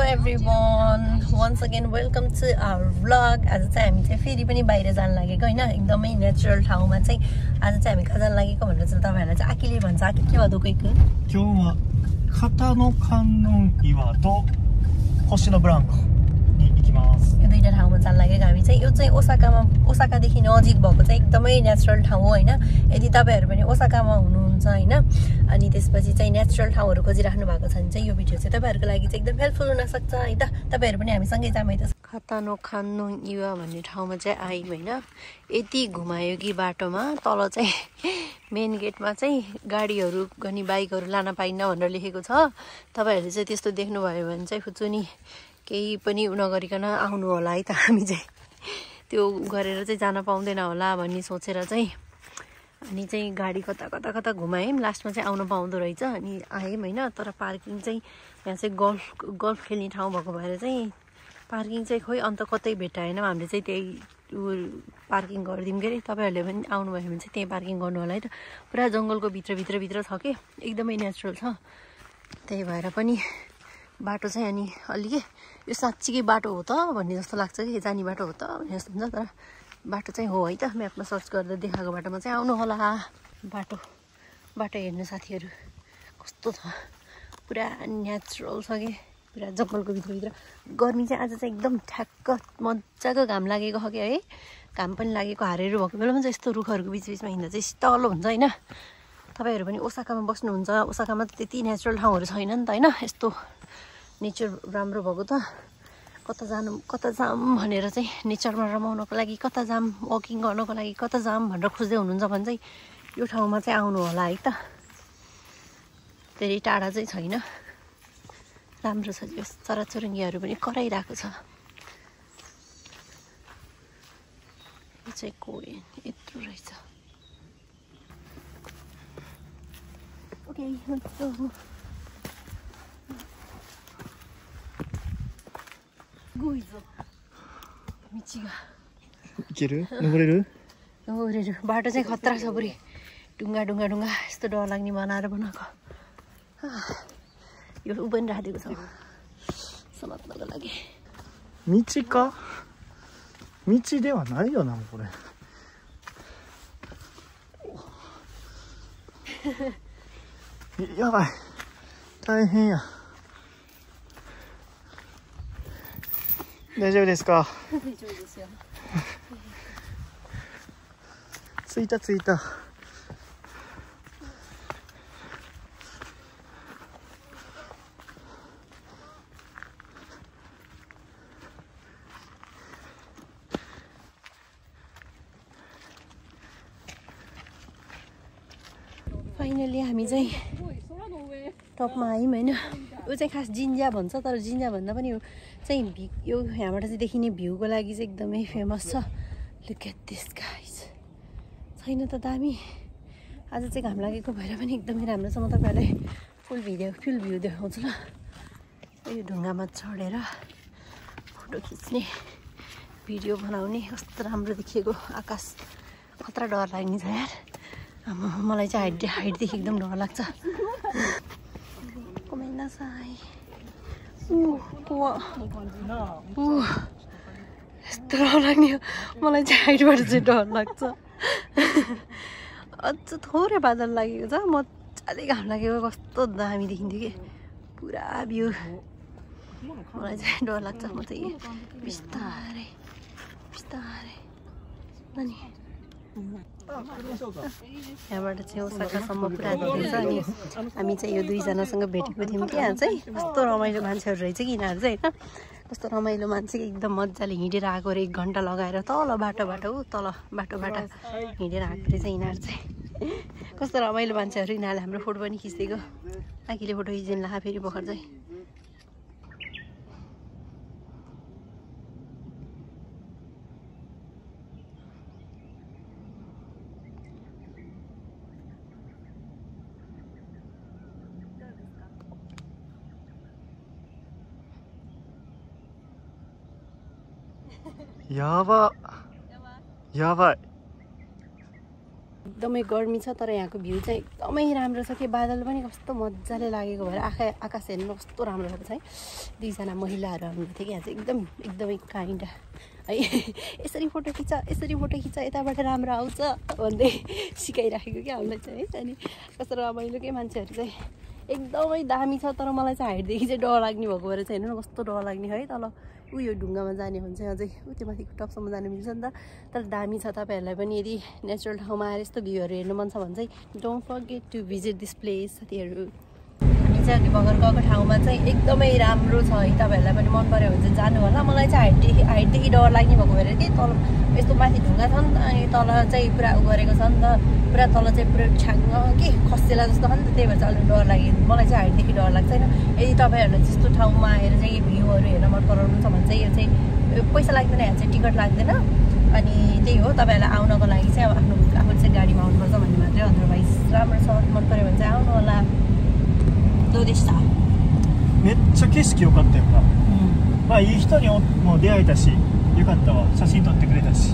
everyone, once again welcome to our vlog. आज चाहिँ हामी चाहिँ फेरि पनि बाहिर जान लागेको हैन, एकदमै नेचुरल ठाउँमा चाहिँ आज चाहिँ हामी कहाँ जान लागेको भनेर चाहिँ तपाईहरुलाई चाहिँ आकिले भन्छ। आकि के हो दोकैको? 今日は片野観音岩と星野ブランコに行きます。 यो दुईटा ठाउँमा जान लागेको हामी चाहिँ। यो चाहिँ ओसाकादेखि नजिक भएको चाहिँ एकदमै नेचुरल ठाउँ हो हैन। यदि तपाईहरु पनि ओसाकामा हुनुहुन्छ हैन अनि त्यसपछि चाहिँ नेचुरल ठाउँहरु खोजिराख्नु भएको छ भने चाहिँ यो भिडियो चाहिँ तपाईहरुको लागि चाहिँ एकदम हेल्पफुल हुन सक्छ है त। तपाईहरु पनि हामी सँगै जाम है त। खतानो खान्नोङ इवा भन्ने ठाउँमा चाहिँ आइम हैन। यति घुमायो कि बाटोमा तल चाहिँ मेन गेटमा चाहिँ गाडीहरु अनि बाइकहरु लान पाइन्न भनेर लेखेको छ। तपाईहरुले चाहिँ त्यस्तो देख्नु भयो भने चाहिँ फुचुनी केही पनि नगरिकन आउनु होला है त। हामी चाहिँ त्यो गरेर चाहिँ जान पाउँदैन होला भन्ने सोचेर चाहिँ अनि चाहिँ गाडी कता घुमायौं। लास्टमा चाहिँ आउन पाउँदो रहेछ अनि आयौं हैन। तर पार्किङ चाहिँ यहाँ चाहिँ गल्फ खेल्ने ठाउँ भएको भएर चाहिँ पार्किङ चाहिँ खोइ अन्त कतै भेटाएन। हामीले चाहिँ त्यही पार्किङ गर्दिम के रे। तपाईहरुले पनि आउनु भयो भने चाहिँ त्यही पार्किङ गर्नु होला है त। पुरा जंगलको भित्र छ के, एकदमै नेचुरल छ। त्यही भएर पनि बाटो चाहिँ अनि अलि के यो साच्चीकै बाटो हो त भन्ने जस्तो लाग्छ कि जानी बाटो हो त भन्ने जस्तो हुन्छ। तर बाटो चाहिँ हो है त। म्यापमा सर्च गर्दा देखाएको बाटोमा चाहिँ आउनु होला। बाटो हेर्नु साथीहरु कस्तो छ, पुरा नेचुरल छ के, पुरा जंगलको भित्र। गर्मी चाहिँ आज चाहिँ एकदम ठ्याक्क मज्जाको घाम लागेको छ के है। घाम पनि लागेको हारेहरू भएको बेलामा चाहिँ यस्तो रुखहरूको बीचमा हिँड्दा चाहिँ शीतल हुन्छ हैन। तपाईहरु पनि ओसाकामा बस्नुहुन्छ, ओसाकामा त त्यति नेचुरल ठाउँहरु छैन नि त हैन। यस्तो नेचर राम्रो भएको त कता जाम भनेर चाहिँ नेचरमा रमाउनको लागि कता जाम, वकिङ गर्नको लागि कता जाम भनेर खोज्दै हुनुहुन्छ भने चाहिँ यो ठाउँमा चाहिँ आउनु होला है त। धेरै टाढा चाहिँ छैन, राम्रो छ। यो चराचुरुङ्गीहरु पनि कराइरहेको छ। यो चाहिँ कोइन यत्रो रहेछ। Okay let's go. すごいぞ道が。行ける？登れる？登れる。बाटो चाहिँ खतरा छ पुरै। ढुङ्गा यस्तो डर लाग्ने बनाएर बनाएको। यो उबन राखेको छ समात्नको लागि। 道か？道ではないよなこれ。やばい。大変や。大丈夫ですか？大丈夫ですよ。着いた。फाइनली हामी चाहिँ टपमा आयौँ हैन। यो चाहिँ खास जिन्जा भन्छ, तर जिन्जा भन्दा पनि यो चाहिँ यो यहाँबाट चाहिँ देखिने भ्यूको लागि चाहिँ एकदमै फेमस छ। Look at this guys. छैन त दामी। आज चाहिँ घाम लागेको भएर पनि एकदमै राम्रो छ। म तपाईहरुलाई फुल भ्यू देखाउँछु ल। यो ढुङ्गामा चढेर फोटो खिच्ने, भिडियो बनाउने कस्तो राम्रो देखिएको। आकाश खतरा डर लाग्ने छ यार। मलाई चाहिँ हाइटदेखि एकदम डर लाग्छ। यस्तो डर लाग्ने, मलाई चाहिँ हाइटबाट चाहिँ डर लाग्छ। अझ थोरै बादल लागेको छ, मजाले घाम लागेको कस्तो दामी देखिन्थ्यो कि पुरा भ्यू। मलाई चाहिँ डर लाग्छ। म चाहिँ बिस्तारै अनि यहाँबाट चाहिँ ओसाकासम्म पुरा धेरै छ। अनि हामी चाहिँ यो दुईजनासँग भेटेको थियौँ कि यहाँ चाहिँ कस्तो रमाइलो मान्छेहरू रहेछ कि यिनीहरू चाहिँ हैन। कस्तो रमाइलो मान्छे एकदम मजाले हिँडेर आएको रे। 1 घन्टा लगाएर तल बाटोबाट हिँडेर आएको रहेछ यिनीहरू चाहिँ। कस्तो रमाइलो मान्छेहरू। यिनीहरूले हाम्रो फोटो पनि खिच्दिएको। आखिरले फोटो खिचिदिनु ला फेरि भर्खर चाहिँ।やばい。एकदमै गर्मी छ तर यहाँको भ्यू चाहिँ एकदमै राम्रो छ कि बादल पनि कस्तो मजाले लागेको भएर आकाश हेर्नु कस्तो राम्रो छ है। दुईजना महिलाहरू हाम्रो थियो कि यहाँ चाहिँ एकदमै काइन्ड है। यसरी फोटो खिच यताबाट राम्रो आउँछ भन्दै सिकाइराखेको क्या हामीलाई चाहिँ है। अनि कस्तो रमाइलो के मान्छेहरू चाहिँ एकदमै दामी छ तर मलाई चाहिँ हाइटदेखि चाहिँ डर लाग्ने भएको भएर चाहिँ हेर्नु न कस्तो डर लाग्ने है। तल उयो ढुङ्गामा जाने हुन्छ अझै त्यो माथिको टपसम्म जानु मिल्छ नि त। तर दामी छ। तपाईँहरूलाई पनि यदि नेचुरल ठाउँमा आएर यस्तो भ्यूहरू हेर्नु मन छ भने चाहिँ don't forget to visit this place साथीहरू। हामी चाहिँ अघि भर्खर गएको ठाउँमा चाहिँ एकदमै राम्रो छ है। तपाईँहरूलाई पनि मन पऱ्यो भने चाहिँ जानु होला। मलाई चाहिँ हाइटदेखि डर लाग्ने भएको भएर कि तल यस्तो माथि ढुङ्गा छ नि त अनि तल चाहिँ पुरा गरेको छ नि त पुरा तल चाहिँ पुरा छ्याङ्ग के खसेला जस्तो छ नि त। त्यही भएर चाहिँ अलिक डर लाग्यो। मलाई चाहिँ हाइटदेखि डर लाग्छ होइन। यदि तपाईँहरूलाई त्यस्तो ठाउँमा आएर चाहिँ भ्यूहरू हेर्न मन पराउनुहुन्छ भने चाहिँ यो चाहिँ पैसा लाग्दैन। यहाँ चाहिँ टिकट लाग्दैन। अनि त्यही हो तपाईँहरूलाई आउनको लागि चाहिँ अब आफूले चाहिँ गाडीमा आउनुपर्छ भन्ने मात्रै। अदरवाइज राम्रो छ। मन पऱ्यो भने चाहिँ आउनु होला। どうでした？めっちゃ景色良かったよな。まあいい人にも出会えたし、よかったわ。写真撮ってくれたし。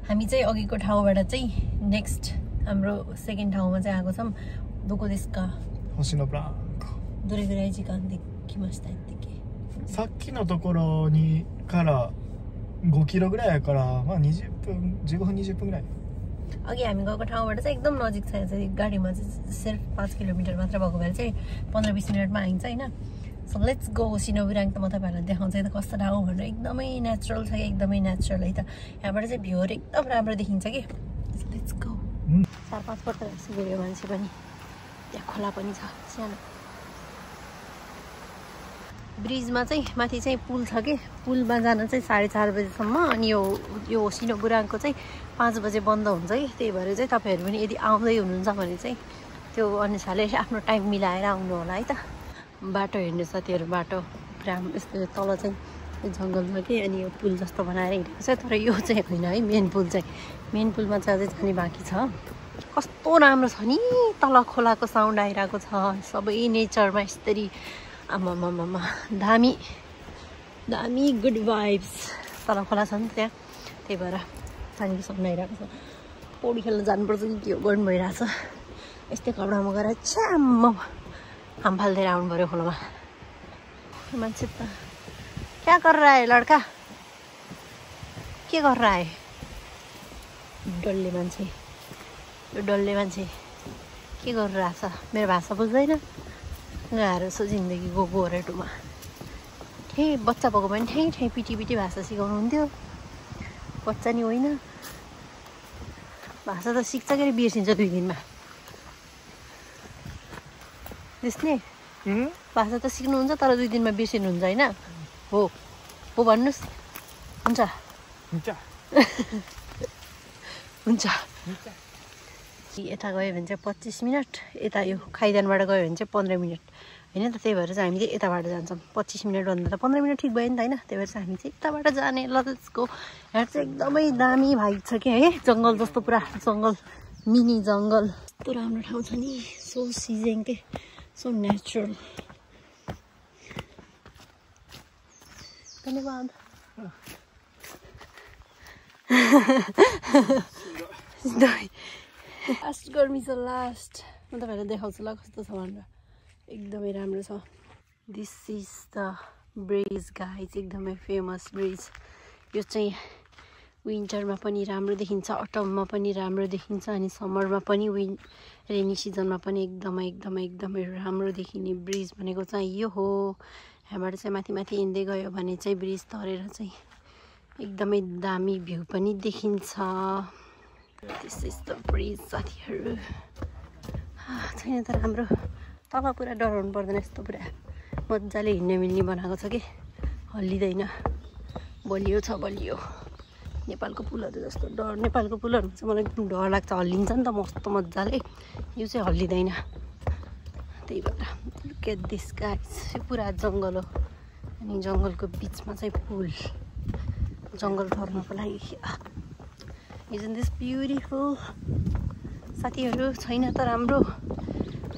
हामी चाहिँ अघिको ठाउँबाट चाहिँ नेक्स्ट हाम्रो सेकेन्ड ठाउँमा चाहिँ आएको छौँ। どこですか？星野ブランコ。どれぐらい時間で来ましたっけ？さっきのところにから5キロぐらいやから、まあ20分、15分20分ぐらい。अघि हामी गएको ठाउँबाट चाहिँ एकदम नजिक छ। चाहिँ गाडीमा चाहिँ सिर्फ 5 किलोमिटर मात्र भएको भएर चाहिँ 15-20 मिनटमा आइन्छ होइन। So let's go. सिनोबिराङ त म तपाईँहरूलाई देखाउँछ त कस्तो ठाउँ भनेर। एकदमै नेचुरल छ कि एकदमै नेचुरल है त। यहाँबाट चाहिँ भ्यूहरू एकदम राम्रो देखिन्छ कि। Let's go. 4-5 पल्ट गयो मान्छे पनि। त्यहाँ खोला पनि छ सानो। ब्रिजमा चाहिँ माथि चाहिँ पुल छ कि पुलमा जान चाहिँ 4:30 बजेसम्म। अनि यो सिनोबुराङको चाहिँ 5 बजे बन्द हुन्छ कि। त्यही भएर चाहिँ तपाईँहरू पनि यदि आउँदै हुनुहुन्छ भने चाहिँ त्यो अनुसारले आफ्नो टाइम मिलाएर आउनु होला है त। बाटो हेर्नु साथीहरू बाटो राम यस्तो तल चाहिँ जङ्गल छ कि अनि यो पुल जस्तो बनाएर हिँडेको छ। तर यो चाहिँ होइन है मेन पुलमा चाहिँ अझै जाने बाँकी छ। कस्तो राम्रो छ नि तल खोलाको साउन्ड आइरहेको छ। सबै नेचरमा यसरी आमामामा दामी गुड भाइब्स। तल खोला छ नि त्यहाँ त्यही भएर पानीको साउन्ड आइरहेको छ। पौडी खेल्न जानुपर्छ कि के गर्नु भइरहेछ। यस्तै कपडामा गएर च्याम्म हाम फाल्दै आउनु पऱ्यो खोलामा। मान्छे त क्या कर रहा है लड्का? के कर रहा है? डल्ले मान्छे के गरिरहेछ? मेरो भाषा बुझ्दैन। गाह्रो छ जिन्दगीको गोरेटोमा। ठ्याइ बच्चा भएको पनि ठ्याइ पिटी भाषा सिकाउनु हुन्थ्यो। बच्चा नि होइन। भाषा त सिक्छ के बिर्सिन्छ 2 दिनमा। त्यसले भाषा त सिक्नुहुन्छ तर 2 दिनमा बिर्सिनुहुन्छ होइन? हो भन्नुहोस्। हुन्छ यता गयो भने चाहिँ 25 मिनट। यता यो खाइदानबाट गयो भने चाहिँ 15 मिनट होइन त। त्यही भएर चाहिँ हामी चाहिँ यताबाट जान्छौँ। 25 मिनट भन्दा त 15 मिनट ठिक भयो नि त होइन। त्यही भएर चाहिँ हामी चाहिँ यताबाट जाने। ल त्यसको यहाँ चाहिँ एकदमै दामी भाइब छ कि है। जङ्गल जस्तो पुरा जङ्गल मिनी जङ्गल। कस्तो राम्रो ठाउँ छ नि। सो सिजिङ के सो नेचुरल। धन्यवाद। लास्ट गर्मी छ लास्ट। म तपाईँहरूलाई देखाउँछु ल कस्तो छ भनेर। एकदमै राम्रो छ। This is the bridge guys. एकदमै फेमस ब्रिज। यो चाहिँ विन्टरमा पनि राम्रो देखिन्छ, अटममा पनि राम्रो देखिन्छ अनि समरमा पनि रेनी सिजनमा पनि एकदमै राम्रो देखिने ब्रिज भनेको चाहिँ यो हो। यहाँबाट चाहिँ माथि हिँड्दै गयो भने चाहिँ ब्रिज तरेर चाहिँ एकदमै दामी भ्यू पनि देखिन्छ। दिस इज द ब्रिज साथीहरू। छैन त राम्रो। तल पुरा डराउनु पर्दैन। यस्तो पुरा मजाले हिँड्न मिल्ने बनाएको छ कि हल्लिँदैन। बलियो छ बलियो। नेपालको पुलहरू जस्तो नेपालको पुलहरूमा चाहिँ मलाई एकदम डर लाग्छ। हल्लिन्छ नि त मस्तो मजाले। यो चाहिँ हल्लिँदैन। त्यही भएर लुक एट दिस गाइस। यो पुरा जङ्गल हो अनि जङ्गलको बिचमा चाहिँ पुल। जङ्गल तर्नको लागि इजन्ट दिस ब्युटिफुल साथीहरू। छैन त राम्रो।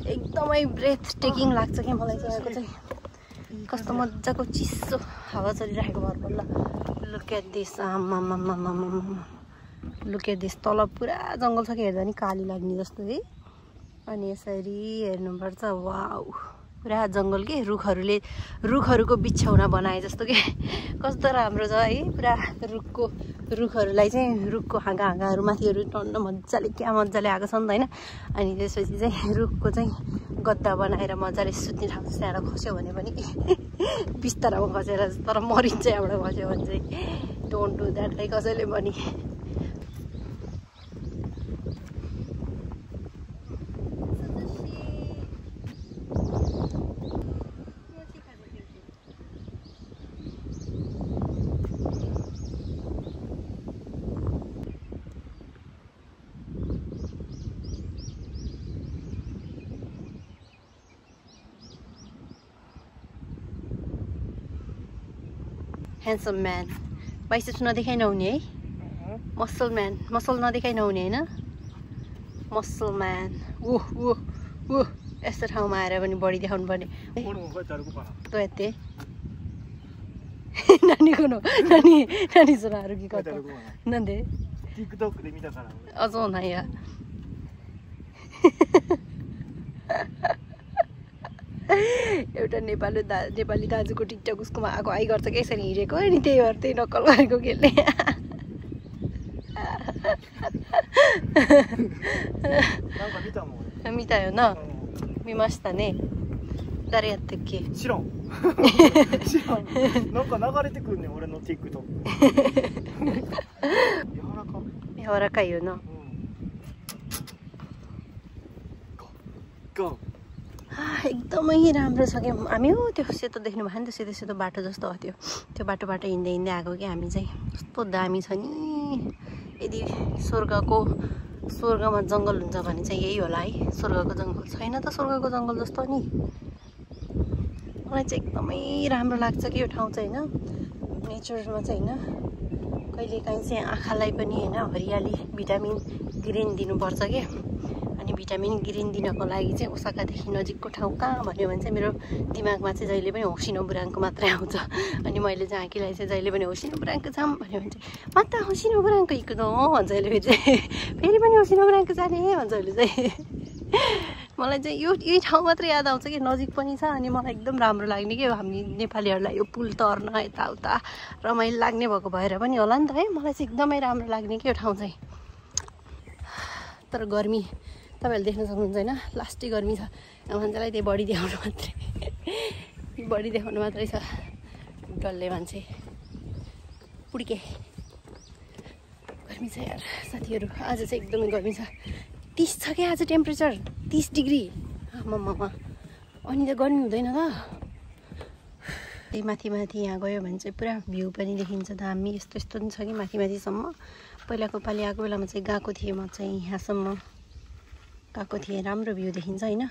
एकदमै ब्रेथ टेकिङ लाग्छ क्या मलाई चाहिँ। यहाँको चाहिँ कस्तो मजाको चिसो हावा चलिरहेको भर बल्ल। Look at this. आमामामामामा लुक एट दिस तल पुरा जङ्गल छ कि हेर्दा नि काली लाग्ने जस्तो है अनि यसरी हेर्नुपर्छ वाउ पुरा जङ्गल के रुखहरूको बिछौना बनाए जस्तो के कस्तो राम्रो छ है पुरा रुखहरूलाई चाहिँ रुखको हाँगाहरू माथिहरू टन्न मजाले आएको छ नि त होइन अनि त्यसपछि चाहिँ रुखको चाहिँ गद्दा बनाएर मजाले सुत्ने ठाउँ त्यहाँबाट खस्यो भने पनि बिस्तारामा खसेर तर मरिन्छ यहाँबाट खस्यो भने चाहिँ डोन्ट डु द्याट लाइक कसैले पनि handsome man biceps नदेखाइ नहुने है muscle नदेखाइ नहुने हैन muscle man वो यस्तो ठाउँमा आएर पनि बडी देखाउनु पर्ने तो यते नानी सुनाहरू कि कता नन्दे टिकटक で見たからあそうなんやएउटा नेपाली दाजुको टिकटक उसकोमा आएको आइ गर्छ कि यसरी हिँडेको अनि त्यही भएर त्यही नक्कल गरेको खेल्ने मितायो न मिमास्ता ने誰やったっけ知らんなんか流れてくるね俺の TikTok 柔らかいよなゴーएकदमै राम्रो छ कि हामी हो त्यो सेतो देख्नु भयो नि त्यो सेतो बाटो जस्तो हो त्यो बाटोबाट हिँड्दै आएको कि हामी चाहिँ कस्तो दामी छ नि यदि स्वर्गमा जङ्गल हुन्छ भने चाहिँ यही होला है स्वर्गको जङ्गल छैन त स्वर्गको जङ्गल जस्तो नि मलाई चाहिँ एकदमै राम्रो लाग्छ कि यो ठाउँ चाहिँ होइन नेचरमा चाहिँ होइन कहिलेकाहीँ चाहिँ आँखालाई पनि होइन हरियाली भिटामिन ग्रिन दिनुपर्छ कि अनि भिटामिन ग्रिन दिनको लागि चाहिँ ओसाकादेखि नजिकको ठाउँ कहाँ भन्यो भने चाहिँ मेरो दिमागमा चाहिँ जहिले पनि होसिनो बुराङको मात्रै आउँछ अनि मैले चाहिँ आँकीलाई चाहिँ जहिले पनि होसिनो बुराङको जाम भन्यो भने चाहिँ म त होसिनो बुराङको हिँड्नु हो भन्छ अहिले फेरि पनि होसिनो बुराङको जाने भन्छ अहिले चाहिँ मलाई चाहिँ यही ठाउँ मात्रै याद आउँछ कि नजिक पनि छ अनि मलाई एकदम राम्रो लाग्ने कि हामी नेपालीहरूलाई यो पुल तर्न यताउता रमाइलो लाग्ने भएको भएर पनि होला नि त है मलाई चाहिँ एकदमै राम्रो लाग्ने कि यो ठाउँ चाहिँ तर गर्मी तपाईँहरूले देख्न सक्नुहुन्छ होइन लास्टै गर्मी छ मान्छेलाई त्यही बडी देखाउनु मात्रै छ डल्ले मान्छे पुड्के गर्मी छ यार साथीहरू आज चाहिँ एकदमै गर्मी छ 30 छ क्या आज टेम्परेचर 30 डिग्री आमामा अनि त गर्मी हुँदैन त त्यही माथि यहाँ गयो भने चाहिँ पुरा भ्यू पनि देखिन्छ दामी यस्तो पनि छ कि माथिसम्म पहिलाको पालि आएको बेलामा चाहिँ गएको थिएँ म चाहिँ यहाँसम्म गएको थिएँ राम्रो भ्यू देखिन्छ होइन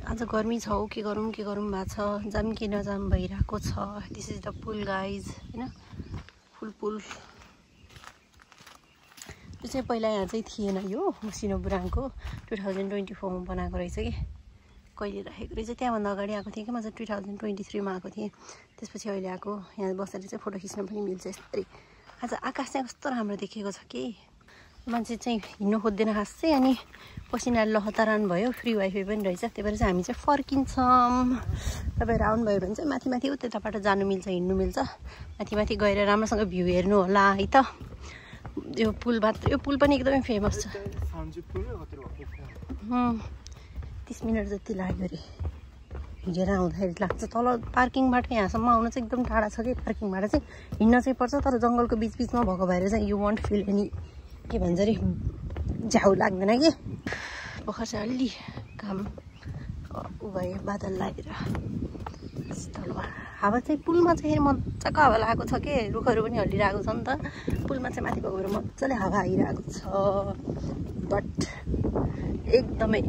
आज गर्मी छ हो के गरौँ भएको छ जाम कि नजाम भइरहेको छ दिस इज द पुल गाइज होइन पुल त्यो चाहिँ पहिला यहाँ चाहिँ थिएन यो होसिनो बुराङको 2024 मा बनाएको रहेछ कि कहिले राखेको रहेछ त्यहाँभन्दा अगाडि आएको थिएँ कि म चाहिँ 2023 मा आएको थिएँ त्यसपछि अहिले आएको यहाँ बसेर चाहिँ फोटो खिच्न पनि मिल्छ यस्तै आज आकाश चाहिँ कस्तो राम्रो देखेको छ कि मान्छे चाहिँ हिँड्नु खोज्दैन खास चाहिँ अनि पसिना लहतारान भयो फ्री वाइफाई पनि रहेछ त्यही भएर चाहिँ हामी चाहिँ फर्किन्छौँ तपाईँहरू आउनुभयो भने चाहिँ माथि उताबाट जानु मिल्छ हिँड्नु मिल्छ माथि गएर राम्रोसँग भ्यू हेर्नु होला है त यो पुल पनि एकदमै फेमस छ 30 मिनट जति लाग्यो अरे हिँडेर आउँदाखेरि लाग्छ तल पार्किङबाट यहाँसम्म आउन चाहिँ एकदम टाढा छ कि पार्किङबाट चाहिँ हिँड्न चाहिँ पर्छ तर जङ्गलको बिचमा भएको भएर चाहिँ यु वन्ट फिल एनी के भन्छ अरे झ्याउ लाग्दैन कि भर्खर चाहिँ अलि काम उ भयो बादल लागेर हावा चाहिँ पुलमा चाहिँ मजाको हावा लागेको छ के रुखहरू पनि हल्लिरहेको छ नि त पुलमा चाहिँ माथि भएको भएर मजाले हावा आइरहेको छ बट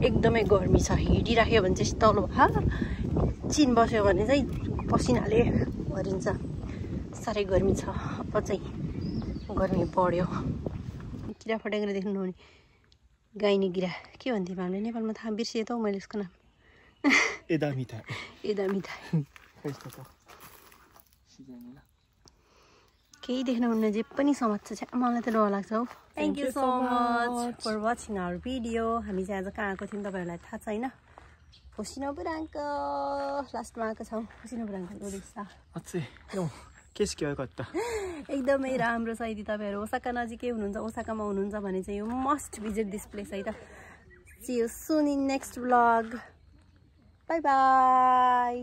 एकदमै गर्मी छ हिँडिराख्यो भने चाहिँ तल चिन बस्यो भने चाहिँ पसिनाले भरिन्छ साह्रै गर्मी छ अब चाहिँ गर्मी बढ्यो किरा फटेङ्ग्रा देख्नु नहुने गाइने किरा के भन्थ्यो हामीले नेपालमा थाहा बिर्सिएँ त हौ मैले यसको नाम केही देख्नुहुन्न जे पनि समात्छ छ मलाई त डर लाग्छ हौ thank you so much for watching our video हामी चाहिँ आज कहाँ आएको थियौँ तपाईँहरूलाई थाहा छैन होसिनो बुराङ्क लास्टमा आएको छौँ होसिनो बुराङ्कको देख्छ एकदमै राम्रो छ यदि तपाईँहरू ओसाका नजिकै हुनुहुन्छ ओसाकामा हुनुहुन्छ भने चाहिँ यो मस्ट भिजिट दिस प्लेस है त see you soon in next vlog bye by